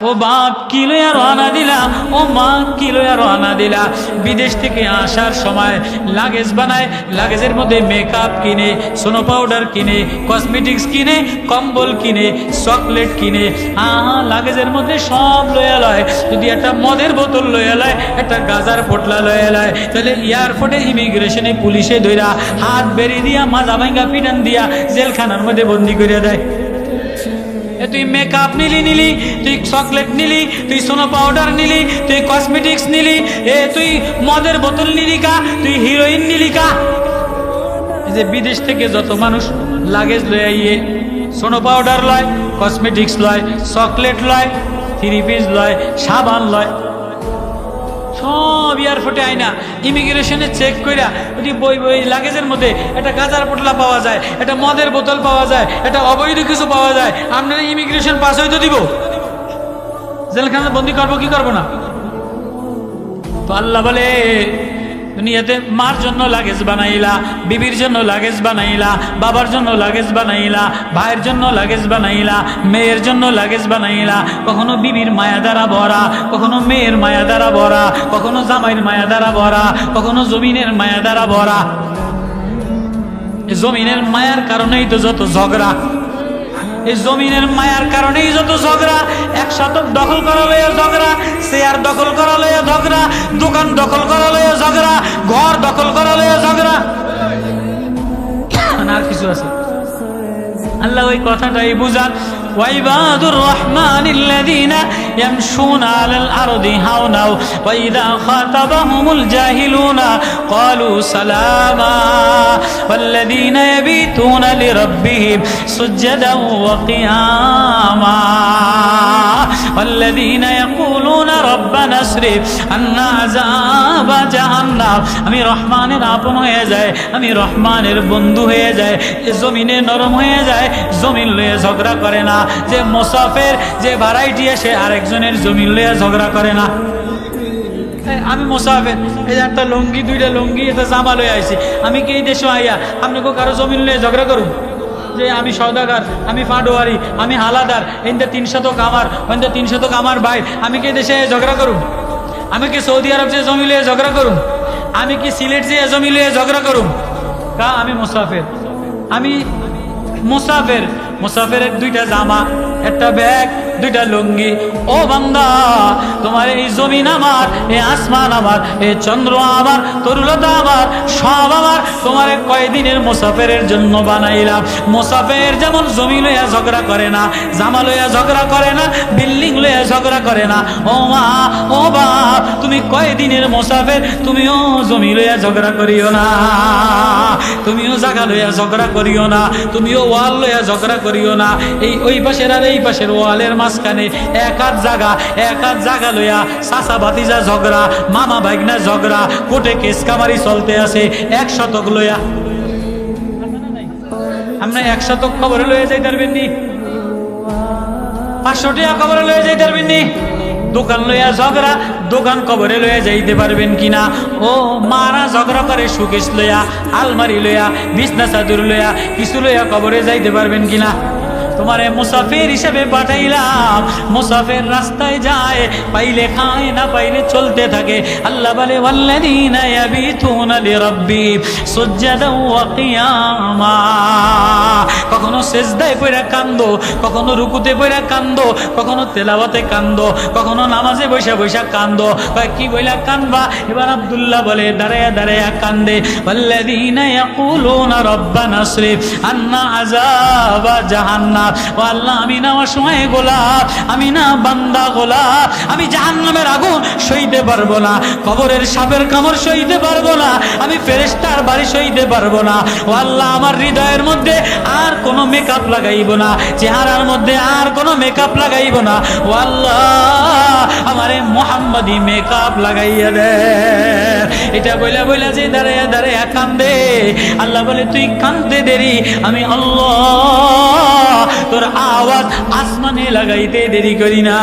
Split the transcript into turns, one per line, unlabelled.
ও বাপ কি লইয়া রওনা দিলা, ও মা কি লইয়া রওনা দিলা। বিদেশ থেকে আসার সময় লাগেজ বানায়, লাগেজের মধ্যে মেকআপ কিনে, সোনো পাউডার কিনে, কসমেটিক্স কিনে, কম্বল কিনে, চকলেট কিনে, লাগেজের মধ্যে সব লইয়া লয়। যদি একটা মদের বোতল লইয়া লয়, একটা গাজার পোটলা লইয়া লয়, তাহলে এয়ারপোর্টে ইমিগ্রেশনে পুলিশে ধইরা হাত বেরিয়ে দিয়া মাজা ভাঙ্গা পিটান দিয়া জেলখানার মধ্যে বন্দি করে দেয়। তুই মেকআপ নিলি, তুই চকলেট নিলি, তুই সোনো পাউডার নিলি, তুই কসমেটিক্স নিলি, তুই মদের বোতল নিলি কা, তুই হিরোইন নিলি কা। যে বিদেশ থেকে যত মানুষ লাগেজ লয়, সোনো পাউডার লয়, কসমেটিক্স লয়, চকলেট লয়, থ্রি পিস লয়, সাবান লয়, সব এয়ারপোর্টে আইনা ইমিগ্রেশনে চেক কইরা যদি বই লাগেজের মধ্যে একটা গাজার পোটলা পাওয়া যায়, একটা মদের বোতল পাওয়া যায়, একটা অবৈধ কিছু পাওয়া যায়, আপনারা ইমিগ্রেশন পাস হইতে দিব? জেলখানা বন্দি করবো কি করবো না? তো আল্লাহ বলে দুনিয়াতে মার জন্য লাগেজ বানাইলা, বিবির জন্য লাগেজ বানাইলা, বাবার জন্য লাগেজ বানাইলা, ভাইয়ের জন্য লাগেজ বানাইলা, মেয়ের জন্য লাগেজ বানাইলা। কখনো বিবির মায়া দ্বারা ভরা, কখনো মেয়ের মায়া দ্বারা ভরা, কখনো জামাইয়ের মায়া দ্বারা ভরা, কখনো জমিনের মায়া দ্বারা ভরা। জমিনের মায়ার কারণেই তো যত ঝগড়া, এই জমিনের মায়ার কারণেই যত ঝগড়া। এক শতক দখল করা লইয়া ঝগড়া, চেয়ার দখল করা লইয়া ঝগড়া, দোকান দখল করা লইয়া ঝগড়া, ঘর দখল করা লইয়া ঝগড়া। আর কিছু আছে? আল্লাহ ওই কথাটাই বুঝান, ওয়াইবাদুর রহমানিল্লাযীনা ইয়ামশুনা আলাল আরদি হাওনা ওয়া ইযা খাতাবাহুমুল জাহিলুনা ক্বালু সালামা ওয়াল্লাযীনা ইয়াবিতুনা লিরাব্বিহিম সুজদান ওয়া কিয়ামা ওয়াল্লাযীনা ইয়াকুলুনা রাব্বানা আসরিফ আন্না আযাবা জাহান্নাম। আমি রহমানের আপন হয়ে যায়, আমি রহমানের বন্ধু হয়ে যায়, জমিনে নরম হয়ে যায়, জমিন লয়ে ঝগড়া করে না। যে মুসাফির, যে ভাড়াইটি সে আরেকজনের জমিন লইয়া ঝগড়া করে না। আমি মুসাফির, এই যে একটা লুঙ্গি, দুইটা লুঙ্গি, এটা জামা লইয়া আইছি, আমি কি এই দেশে আইয়া আপনাকে কারো জমিন লইয়া ঝগড়া করুন? যে আমি সওদাগার, আমি ফাঁডোয়ারি, আমি হালাদার, এনতে 3 শতক আমার, ওইতে 3 শতক আমার ভাই, আমি কি দেশে ঝগড়া করুন? আমি কি সৌদি আরব যে জমি লইয়া ঝগড়া করুন? আমি কি সিলেট যে জমি লইয়া ঝগড়া করুন? কা আমি মুসাফির, আমি মুসাফির। মুসাফিরের 2টা জামা, একটা ব্যাগ, 2টা লুঙ্গি। ও বান্দা, তোমার এই জমিন আমার, এই আসমান আমার, এই চন্দ্র আমার, তরুলতা আমার, সব আমার। তোমার কয়দিনের মুসাফিরের জন্য বানাইলাম। মুসাফির যেমন জমি লইয়া ঝগড়া করে না, জামা লইয়া ঝগড়া করে না, বিল্ডিং লইয়া ঝগড়া করে না। ও মা, ও বাপ, তুমি কয়দিনের মুসাফির, তুমিও জমি লইয়া ঝগড়া করিও না, তুমিও জায়গা লইয়া ঝগড়া করিও না, তুমিও ওয়াল লইয়া ঝগড়া করিও না। এই ওই পাশের আর এই পাশের ওয়ালের মাঝখানে এক হাত জায়গা লইয়া চাচা ভাতিজা ঝগড়া, মামা ভাগনা ঝগড়া, কোর্টে কেস কামারি চলতে আছে 1 শতক লইয়া। আমরা 1 শতক খবরে লইয়া যাইতে পারবেন নি? 500 টাকা খবরে লইয়া যাইতে পারবেন নি? দোকান লইয়া ঝগড়া, দোকান কবরে লইয়া যাইতে পারবেন কিনা? ও মারা ঝগড়া করে সুকেশ লইয়া, আলমারি লইয়া, বিছনা চাদর লইয়া, কিছু লইয়া কবরে যাইতে পারবেন কিনা? তোমারে মুসাফির হিসেবে পাঠাইলাম। মুসাফির রাস্তায় যায়, পাইলে খায়, না পাইলে চলতে থাকে। আল্লাহ বলে ওয়াল্লাযীনা ইয়াবিতুনা লিরাব্বিহিম সুজদান ওয়া কিয়ামা। কখনো সিজদায় পড়ে কান্দো, কখনো রুকুতে পড়ে কান্দো, কখনো তেলাওয়াতে কান্দো, কখনো নামাজে বসে বসে কান্দো। কি বইলা কান্দবা? এবার আব্দুল্লাহ বলে দাঁড়ায়া দাঁড়ায়া কান্দে, ওয়াল্লাযীনা ইয়াকুলুনা রাব্বানা আসরিফ আন্না আযাবা জাহান্নাম। ও আল্লাহ, আমি না অসময়ে গোলাপ, আমি না বান্দা গোলাপ, আমি জাহান্নামের আগুন সইতে পারবো না, কবরের সাপের কামড় সইতে পারবো না, আমি ফেরেশতার বাড়ি সইতে পারবো না। ও আল্লাহ, আমার হৃদয়ের মধ্যে আর কোনো মেকআপ লাগাইব না, চেহারার মধ্যে আর কোনো মেকআপ লাগাইব না। ও আল্লাহ, আমারে মুহাম্মাদি মেকআপ লাগাইয়া দে। এটা বইলা বইলা যে দাঁড়ায়া দাঁড়ায়া কান্দে। আল্লাহ বলে তুই কান্দতে দেরি, আমি আল্লাহ তোর আওয়াজ আসমানে লাগাইতে দেরি করি না।